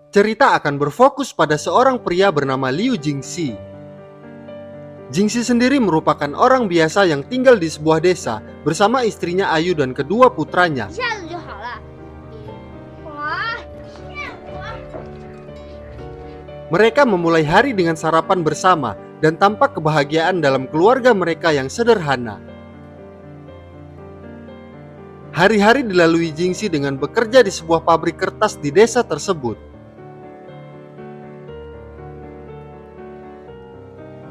Cerita akan berfokus pada seorang pria bernama Liu Jingxi. Jingxi sendiri merupakan orang biasa yang tinggal di sebuah desa bersama istrinya Ayu dan kedua putranya. Mereka memulai hari dengan sarapan bersama dan tampak kebahagiaan dalam keluarga mereka yang sederhana. Hari-hari dilalui Jingxi dengan bekerja di sebuah pabrik kertas di desa tersebut.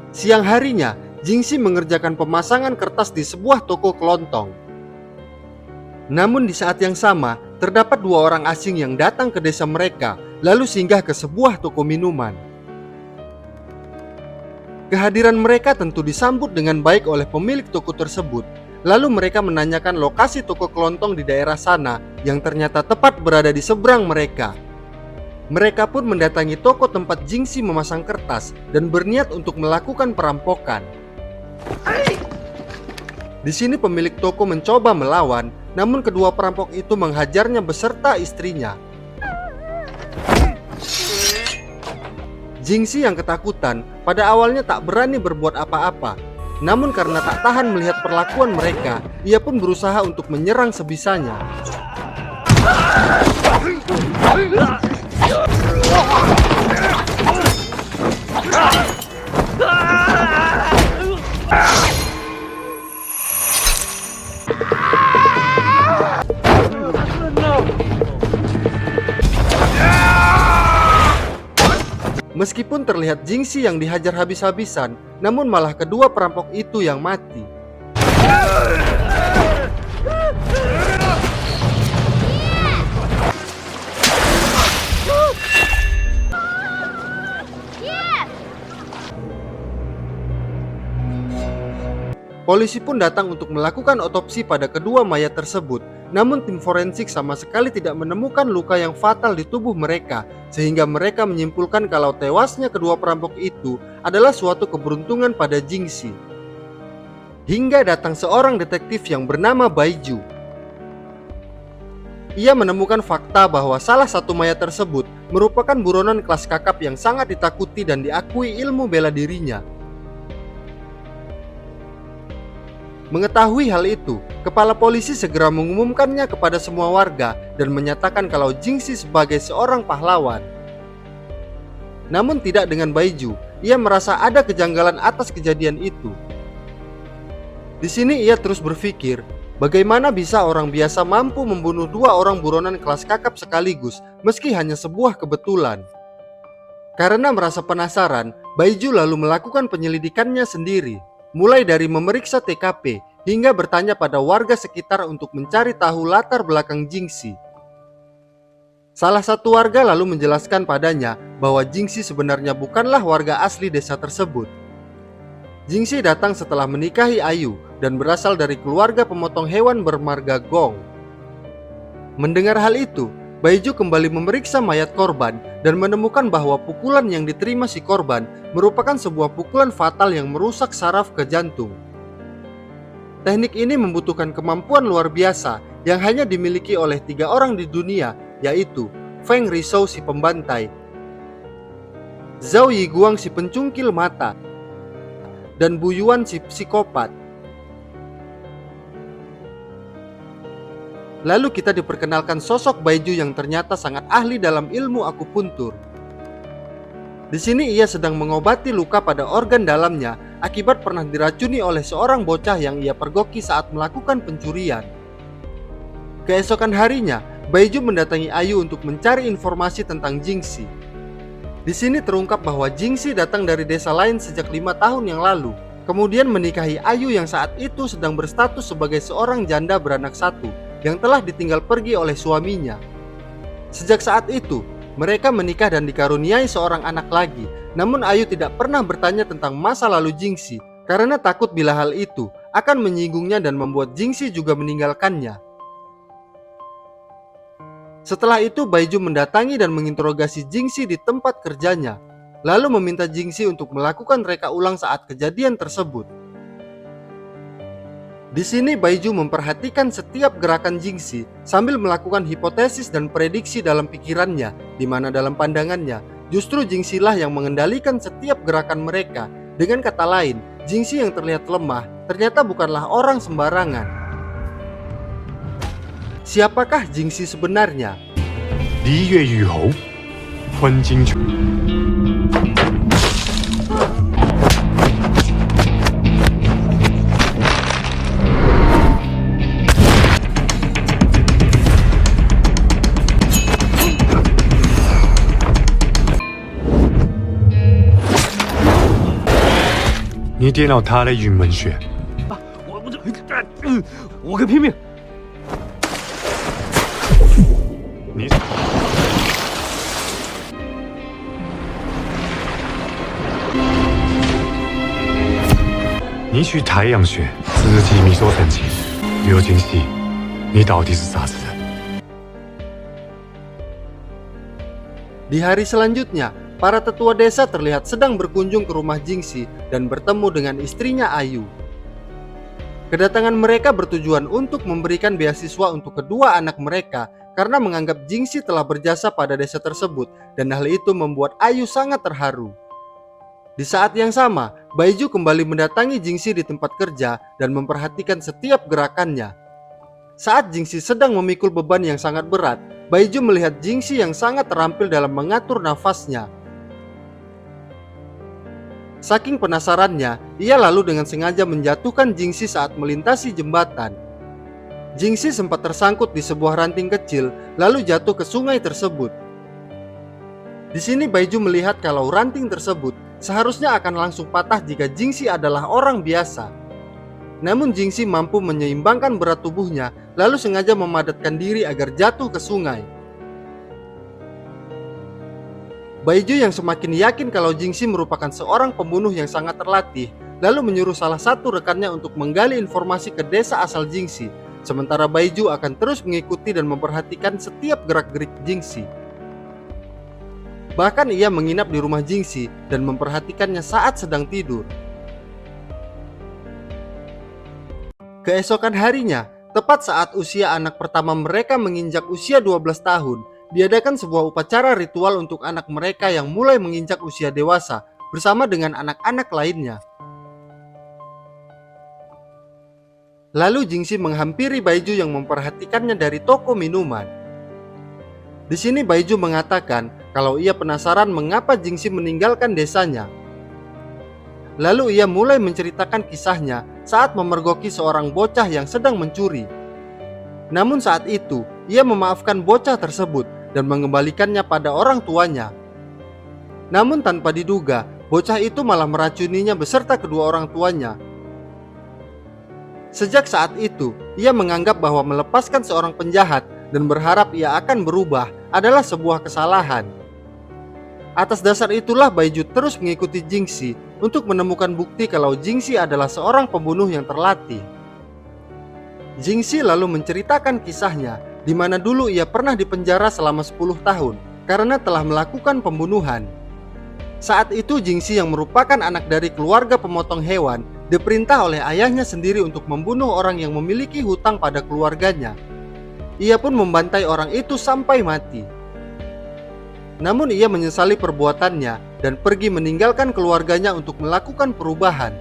Siang harinya, Jingxi mengerjakan pemasangan kertas di sebuah toko kelontong. Namun di saat yang sama, terdapat dua orang asing yang datang ke desa mereka, lalu singgah ke sebuah toko minuman. Kehadiran mereka tentu disambut dengan baik oleh pemilik toko tersebut. Lalu mereka menanyakan lokasi toko kelontong di daerah sana yang ternyata tepat berada di seberang mereka. Mereka pun mendatangi toko tempat Jingxi memasang kertas dan berniat untuk melakukan perampokan. Di sini pemilik toko mencoba melawan, namun kedua perampok itu menghajarnya beserta istrinya. Jingxi yang ketakutan pada awalnya tak berani berbuat apa-apa. Namun karena tak tahan melihat perlakuan mereka, ia pun berusaha untuk menyerang sebisanya. Meskipun terlihat Jingxi yang dihajar habis-habisan, namun malah kedua perampok itu yang mati. Polisi pun datang untuk melakukan otopsi pada kedua mayat tersebut. Namun tim forensik sama sekali tidak menemukan luka yang fatal di tubuh mereka, sehingga mereka menyimpulkan kalau tewasnya kedua perampok itu adalah suatu keberuntungan pada Jingxi. Hingga datang seorang detektif yang bernama Baiju. Ia menemukan fakta bahwa salah satu mayat tersebut merupakan buronan kelas kakap yang sangat ditakuti dan diakui ilmu bela dirinya. Mengetahui hal itu, kepala polisi segera mengumumkannya kepada semua warga dan menyatakan kalau Jingxi sebagai seorang pahlawan. Namun tidak dengan Baiju, ia merasa ada kejanggalan atas kejadian itu. Di sini ia terus berpikir, bagaimana bisa orang biasa mampu membunuh dua orang buronan kelas kakap sekaligus meski hanya sebuah kebetulan. Karena merasa penasaran, Baiju lalu melakukan penyelidikannya sendiri. Mulai dari memeriksa TKP hingga bertanya pada warga sekitar untuk mencari tahu latar belakang Jingxi. Salah satu warga lalu menjelaskan padanya bahwa Jingxi sebenarnya bukanlah warga asli desa tersebut. Jingxi datang setelah menikahi Ayu dan berasal dari keluarga pemotong hewan bermarga Gong. Mendengar hal itu, Baiju kembali memeriksa mayat korban dan menemukan bahwa pukulan yang diterima si korban merupakan sebuah pukulan fatal yang merusak saraf ke jantung. Teknik ini membutuhkan kemampuan luar biasa yang hanya dimiliki oleh 3 orang di dunia, yaitu Feng Rishou si pembantai, Zhao Yiguang si pencungkil mata, dan Bu Yuan si psikopat. Lalu kita diperkenalkan sosok Baiju yang ternyata sangat ahli dalam ilmu akupuntur. Di sini ia sedang mengobati luka pada organ dalamnya akibat pernah diracuni oleh seorang bocah yang ia pergoki saat melakukan pencurian. Keesokan harinya, Baiju mendatangi Ayu untuk mencari informasi tentang Jingxi. Di sini terungkap bahwa Jingxi datang dari desa lain sejak 5 tahun yang lalu, kemudian menikahi Ayu yang saat itu sedang berstatus sebagai seorang janda beranak satu yang telah ditinggal pergi oleh suaminya. Sejak saat itu, mereka menikah dan dikaruniai seorang anak lagi. Namun Ayu tidak pernah bertanya tentang masa lalu Jingxi karena takut bila hal itu akan menyinggungnya dan membuat Jingxi juga meninggalkannya. Setelah itu Baiju mendatangi dan menginterogasi Jingxi di tempat kerjanya, lalu meminta Jingxi untuk melakukan reka ulang saat kejadian tersebut. Di sini Baiju memperhatikan setiap gerakan Jingxi sambil melakukan hipotesis dan prediksi dalam pikirannya, di mana dalam pandangannya justru Jingxi lah yang mengendalikan setiap gerakan mereka. Dengan kata lain, Jingxi yang terlihat lemah ternyata bukanlah orang sembarangan. Siapakah Jingxi sebenarnya? 离月玉侯，昆金球。你点了他的云门穴。我可拼命！你你取太阳穴，直击迷所神经。刘金喜，你到底是啥子人？ Di hari selanjutnya, para tetua desa terlihat sedang berkunjung ke rumah Jingxi dan bertemu dengan istrinya Ayu. Kedatangan mereka bertujuan untuk memberikan beasiswa untuk kedua anak mereka karena menganggap Jingxi telah berjasa pada desa tersebut dan hal itu membuat Ayu sangat terharu. Di saat yang sama, Baiju kembali mendatangi Jingxi di tempat kerja dan memperhatikan setiap gerakannya. Saat Jingxi sedang memikul beban yang sangat berat, Baiju melihat Jingxi yang sangat terampil dalam mengatur nafasnya. Saking penasarannya, ia lalu dengan sengaja menjatuhkan Jingxi saat melintasi jembatan. Jingxi sempat tersangkut di sebuah ranting kecil, lalu jatuh ke sungai tersebut. Di sini Baiju melihat kalau ranting tersebut seharusnya akan langsung patah jika Jingxi adalah orang biasa. Namun Jingxi mampu menyeimbangkan berat tubuhnya, lalu sengaja memadatkan diri agar jatuh ke sungai. Baiju yang semakin yakin kalau Jingxi merupakan seorang pembunuh yang sangat terlatih, lalu menyuruh salah satu rekannya untuk menggali informasi ke desa asal Jingxi. Sementara Baiju akan terus mengikuti dan memperhatikan setiap gerak-gerik Jingxi. Bahkan ia menginap di rumah Jingxi dan memperhatikannya saat sedang tidur. Keesokan harinya, tepat saat usia anak pertama mereka menginjak usia 12 tahun, diadakan sebuah upacara ritual untuk anak mereka yang mulai menginjak usia dewasa bersama dengan anak-anak lainnya. Lalu Jingxi menghampiri Baiju yang memperhatikannya dari toko minuman. Di sini Baiju mengatakan kalau ia penasaran mengapa Jingxi meninggalkan desanya. Lalu ia mulai menceritakan kisahnya saat memergoki seorang bocah yang sedang mencuri. Namun saat itu, ia memaafkan bocah tersebut dan mengembalikannya pada orang tuanya. Namun tanpa diduga, bocah itu malah meracuninya beserta kedua orang tuanya. Sejak saat itu, ia menganggap bahwa melepaskan seorang penjahat dan berharap ia akan berubah adalah sebuah kesalahan. Atas dasar itulah Baiju terus mengikuti Jingxi untuk menemukan bukti kalau Jingxi adalah seorang pembunuh yang terlatih. Jingxi lalu menceritakan kisahnya di mana dulu ia pernah dipenjara selama 10 tahun karena telah melakukan pembunuhan. Saat itu Jingxi yang merupakan anak dari keluarga pemotong hewan diperintah oleh ayahnya sendiri untuk membunuh orang yang memiliki hutang pada keluarganya. Ia pun membantai orang itu sampai mati. Namun ia menyesali perbuatannya dan pergi meninggalkan keluarganya untuk melakukan perubahan.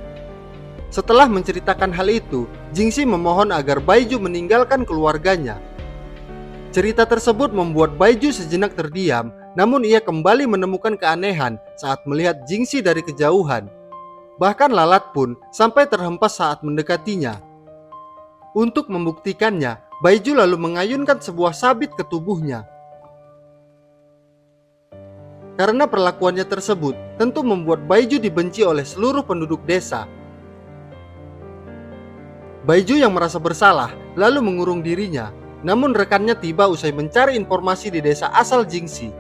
Setelah menceritakan hal itu, Jingxi memohon agar Baiju meninggalkan keluarganya. Cerita tersebut membuat Baiju sejenak terdiam, namun ia kembali menemukan keanehan saat melihat Jingxi dari kejauhan. Bahkan lalat pun sampai terhempas saat mendekatinya. Untuk membuktikannya, Baiju lalu mengayunkan sebuah sabit ke tubuhnya. Karena perlakuannya tersebut tentu membuat Baiju dibenci oleh seluruh penduduk desa. Baiju yang merasa bersalah lalu mengurung dirinya. Namun rekannya tiba usai mencari informasi di desa asal Jingxi.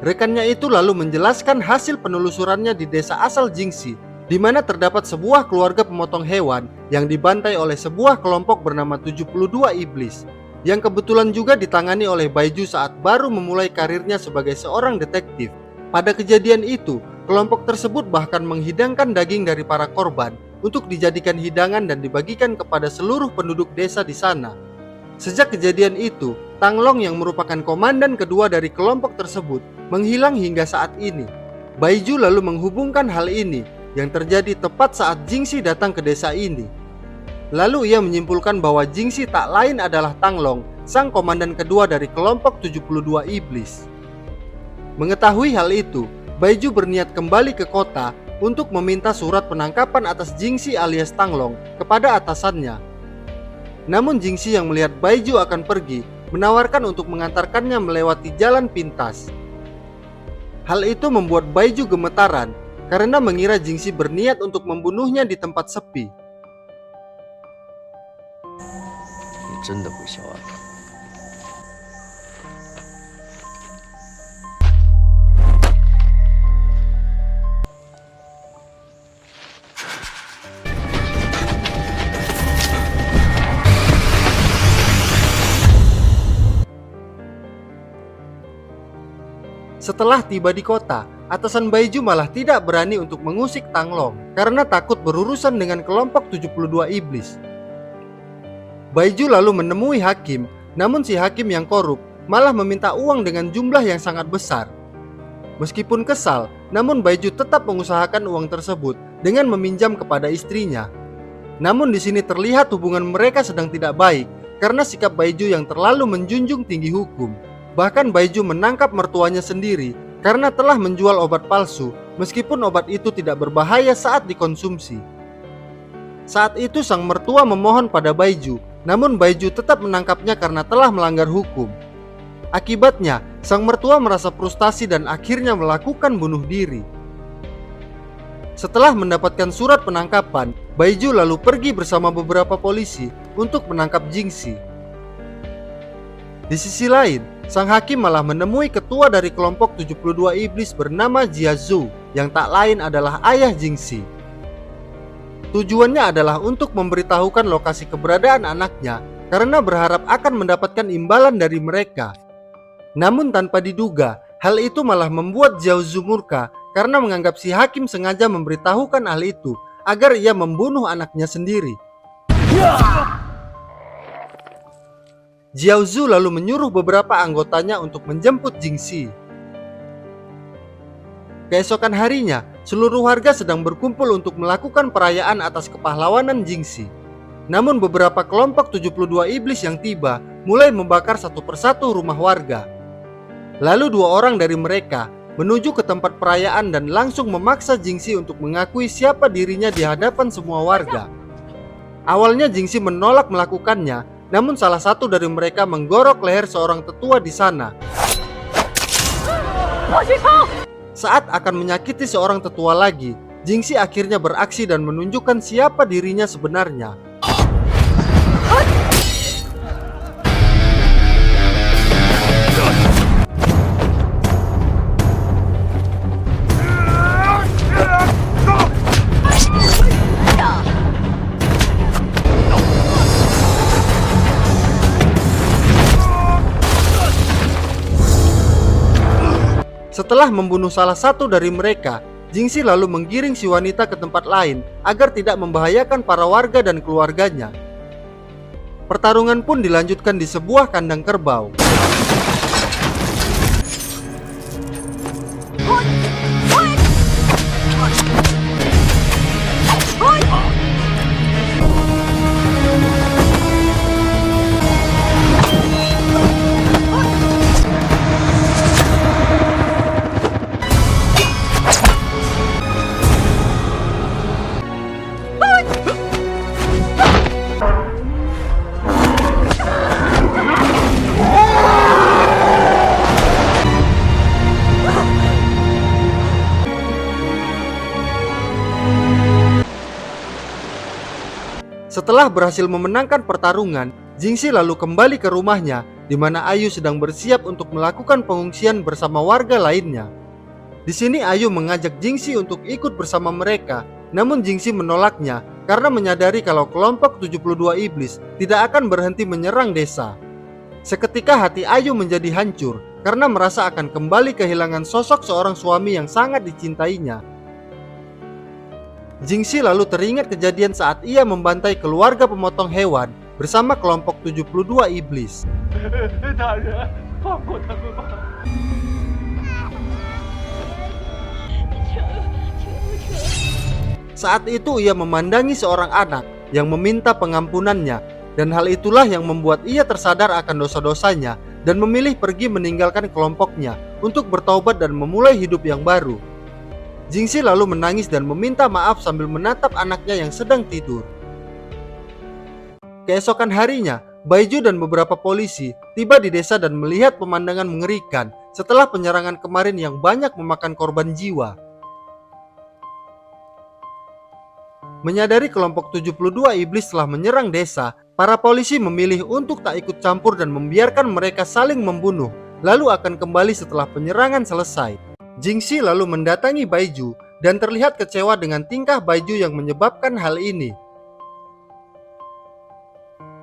Rekannya itu lalu menjelaskan hasil penelusurannya di desa asal Jingxi, di mana terdapat sebuah keluarga pemotong hewan yang dibantai oleh sebuah kelompok bernama 72 Iblis, yang kebetulan juga ditangani oleh Baiju saat baru memulai karirnya sebagai seorang detektif. Pada kejadian itu, kelompok tersebut bahkan menghidangkan daging dari para korban untuk dijadikan hidangan dan dibagikan kepada seluruh penduduk desa di sana. Sejak kejadian itu, Tang Long yang merupakan komandan kedua dari kelompok tersebut menghilang hingga saat ini. Baiju lalu menghubungkan hal ini yang terjadi tepat saat Jingxi datang ke desa ini. Lalu ia menyimpulkan bahwa Jingxi tak lain adalah Tang Long, sang komandan kedua dari kelompok 72 iblis. Mengetahui hal itu, Baiju berniat kembali ke kota untuk meminta surat penangkapan atas Jingxi alias Tang Long kepada atasannya. Namun Jingxi yang melihat Baiju akan pergi menawarkan untuk mengantarkannya melewati jalan pintas. Hal itu membuat Baiju gemetaran karena mengira Jingxi berniat untuk membunuhnya di tempat sepi. 你真的不孝啊！ Setelah tiba di kota, atasan Baiju malah tidak berani untuk mengusik Tang Long karena takut berurusan dengan kelompok 72 iblis. Baiju lalu menemui hakim, namun si hakim yang korup malah meminta uang dengan jumlah yang sangat besar. Meskipun kesal, namun Baiju tetap mengusahakan uang tersebut dengan meminjam kepada istrinya. Namun di sini terlihat hubungan mereka sedang tidak baik karena sikap Baiju yang terlalu menjunjung tinggi hukum. Bahkan Baiju menangkap mertuanya sendiri karena telah menjual obat palsu meskipun obat itu tidak berbahaya saat dikonsumsi. Saat itu sang mertua memohon pada Baiju, namun Baiju tetap menangkapnya karena telah melanggar hukum. Akibatnya, sang mertua merasa frustasi dan akhirnya melakukan bunuh diri. Setelah mendapatkan surat penangkapan, Baiju lalu pergi bersama beberapa polisi untuk menangkap Jingxi. Di sisi lain, sang hakim malah menemui ketua dari kelompok 72 iblis bernama Jia Zhu yang tak lain adalah ayah Jingxi. Tujuannya adalah untuk memberitahukan lokasi keberadaan anaknya karena berharap akan mendapatkan imbalan dari mereka. Namun tanpa diduga, hal itu malah membuat Jiao Zhu murka karena menganggap si hakim sengaja memberitahukan hal itu agar ia membunuh anaknya sendiri. Jiao Zhu lalu menyuruh beberapa anggotanya untuk menjemput Jingxi. Keesokan harinya, seluruh warga sedang berkumpul untuk melakukan perayaan atas kepahlawanan Jingxi. Namun beberapa kelompok 72 iblis yang tiba mulai membakar satu persatu rumah warga. Lalu dua orang dari mereka menuju ke tempat perayaan dan langsung memaksa Jingxi untuk mengakui siapa dirinya di hadapan semua warga. Awalnya Jingxi menolak melakukannya, namun salah satu dari mereka menggorok leher seorang tetua di sana. Saat akan menyakiti seorang tetua lagi, Jingxi akhirnya beraksi dan menunjukkan siapa dirinya sebenarnya. Setelah membunuh salah satu dari mereka, Jingxi lalu menggiring si wanita ke tempat lain agar tidak membahayakan para warga dan keluarganya. Pertarungan pun dilanjutkan di sebuah kandang kerbau. Setelah berhasil memenangkan pertarungan, Jingxi lalu kembali ke rumahnya, di mana Ayu sedang bersiap untuk melakukan pengungsian bersama warga lainnya. Di sini Ayu mengajak Jingxi untuk ikut bersama mereka, namun Jingxi menolaknya karena menyadari kalau kelompok 72 iblis tidak akan berhenti menyerang desa. Seketika hati Ayu menjadi hancur karena merasa akan kembali kehilangan sosok seorang suami yang sangat dicintainya. Jingxi lalu teringat kejadian saat ia membantai keluarga pemotong hewan bersama kelompok 72 iblis. Saat itu ia memandangi seorang anak yang meminta pengampunannya, dan hal itulah yang membuat ia tersadar akan dosa-dosanya dan memilih pergi meninggalkan kelompoknya untuk bertaubat dan memulai hidup yang baru. Jingxi lalu menangis dan meminta maaf sambil menatap anaknya yang sedang tidur. Keesokan harinya, Baiju dan beberapa polisi tiba di desa dan melihat pemandangan mengerikan setelah penyerangan kemarin yang banyak memakan korban jiwa. Menyadari kelompok 72 iblis telah menyerang desa, para polisi memilih untuk tak ikut campur dan membiarkan mereka saling membunuh, lalu akan kembali setelah penyerangan selesai. Jingxi lalu mendatangi Baiju dan terlihat kecewa dengan tingkah Baiju yang menyebabkan hal ini.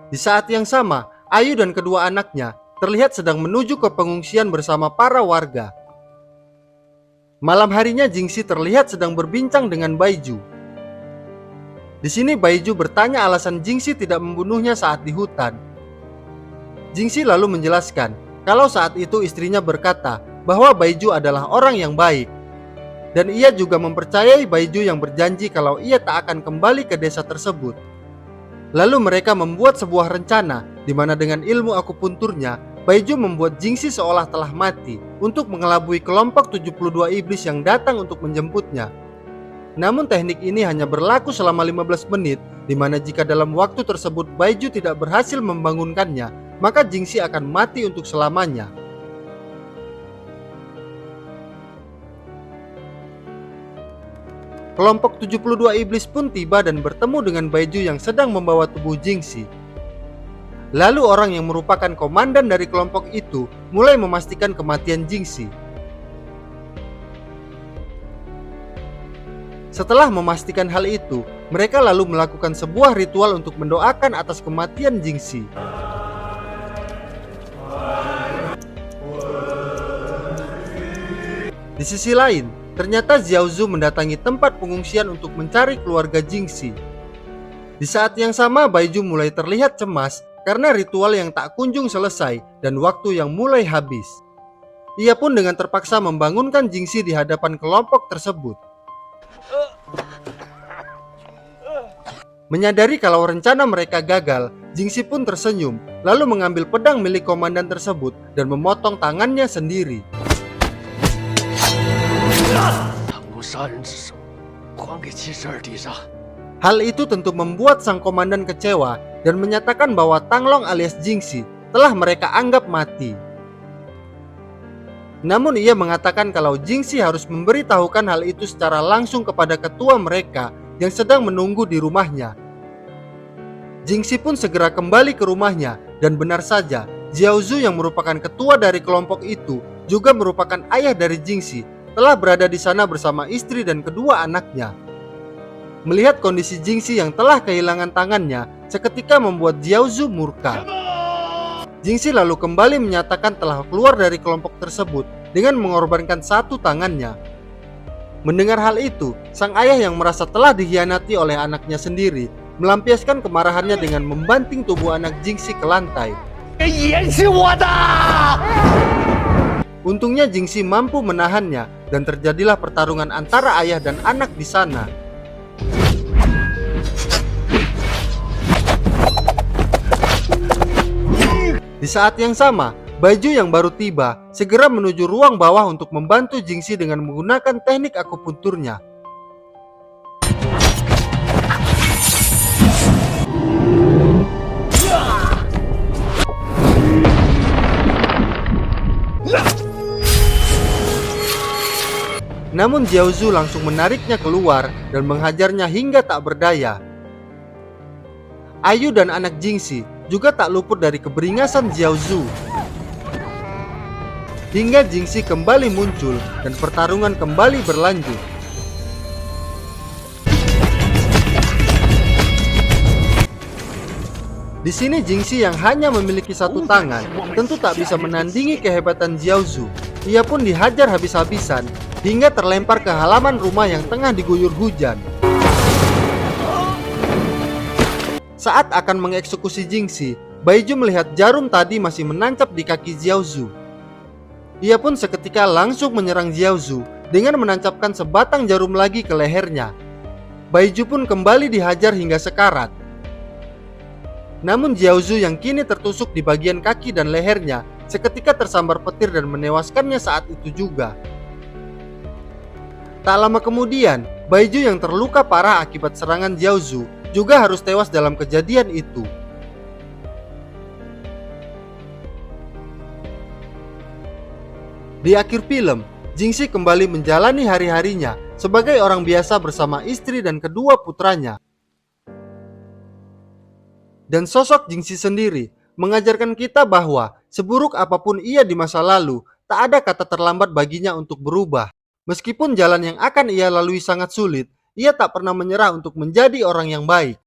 Di saat yang sama, Ayu dan kedua anaknya terlihat sedang menuju ke pengungsian bersama para warga. Malam harinya Jingxi terlihat sedang berbincang dengan Baiju. Di sini Baiju bertanya alasan Jingxi tidak membunuhnya saat di hutan. Jingxi lalu menjelaskan kalau saat itu istrinya berkata bahwa Baiju adalah orang yang baik. Dan ia juga mempercayai Baiju yang berjanji kalau ia tak akan kembali ke desa tersebut. Lalu mereka membuat sebuah rencana di mana dengan ilmu akupunturnya, Baiju membuat Jingxi seolah telah mati untuk mengelabui kelompok 72 iblis yang datang untuk menjemputnya. Namun teknik ini hanya berlaku selama 15 menit, di mana jika dalam waktu tersebut Baiju tidak berhasil membangunkannya, maka Jingxi akan mati untuk selamanya. Kelompok 72 iblis pun tiba dan bertemu dengan Baiju yang sedang membawa tubuh Jingxi. Lalu orang yang merupakan komandan dari kelompok itu mulai memastikan kematian Jingxi. Setelah memastikan hal itu, mereka lalu melakukan sebuah ritual untuk mendoakan atas kematian Jingxi. Di sisi lain, ternyata Xiaozu mendatangi tempat pengungsian untuk mencari keluarga Jingxi. Di saat yang sama, Baiju mulai terlihat cemas karena ritual yang tak kunjung selesai dan waktu yang mulai habis. Ia pun dengan terpaksa membangunkan Jingxi di hadapan kelompok tersebut. Menyadari kalau rencana mereka gagal, Jingxi pun tersenyum, lalu mengambil pedang milik komandan tersebut dan memotong tangannya sendiri. Hal itu tentu membuat sang komandan kecewa dan menyatakan bahwa Tanglong alias Jingxi telah mereka anggap mati. Namun ia mengatakan kalau Jingxi harus memberitahukan hal itu secara langsung kepada ketua mereka yang sedang menunggu di rumahnya. Jingxi pun segera kembali ke rumahnya dan benar saja, Xiaozu yang merupakan ketua dari kelompok itu juga merupakan ayah dari Jingxi, telah berada di sana bersama istri dan kedua anaknya. Melihat kondisi Jingxi yang telah kehilangan tangannya, seketika membuat Xiaozu murka. Jingxi lalu kembali menyatakan telah keluar dari kelompok tersebut dengan mengorbankan satu tangannya. Mendengar hal itu, sang ayah yang merasa telah dikhianati oleh anaknya sendiri melampiaskan kemarahannya dengan membanting tubuh anak Jingxi ke lantai. Untungnya Jingxi mampu menahannya dan terjadilah pertarungan antara ayah dan anak di sana. Di saat yang sama, Baiju yang baru tiba segera menuju ruang bawah untuk membantu Jingxi dengan menggunakan teknik akupunturnya. Namun Xiaozu langsung menariknya keluar dan menghajarnya hingga tak berdaya. Ayu dan anak Jingxi juga tak luput dari keberingasan Xiaozu. Hingga Jingxi kembali muncul dan pertarungan kembali berlanjut. Di sini Jingxi yang hanya memiliki satu tangan tentu tak bisa menandingi kehebatan Xiaozu. Ia pun dihajar habis-habisan hingga terlempar ke halaman rumah yang tengah diguyur hujan. Saat akan mengeksekusi Jingxi, Baiju melihat jarum tadi masih menancap di kaki Jiaozu. Ia pun seketika langsung menyerang Jiaozu dengan menancapkan sebatang jarum lagi ke lehernya. Baiju pun kembali dihajar hingga sekarat. Namun Jiaozu yang kini tertusuk di bagian kaki dan lehernya seketika tersambar petir dan menewaskannya saat itu juga. Tak lama kemudian, Baiju yang terluka parah akibat serangan Jiaozu juga harus tewas dalam kejadian itu. Di akhir film, Jingxi kembali menjalani hari-harinya sebagai orang biasa bersama istri dan kedua putranya. Dan sosok Jingxi sendiri mengajarkan kita bahwa seburuk apapun ia di masa lalu, tak ada kata terlambat baginya untuk berubah. Meskipun jalan yang akan ia lalui sangat sulit, ia tak pernah menyerah untuk menjadi orang yang baik.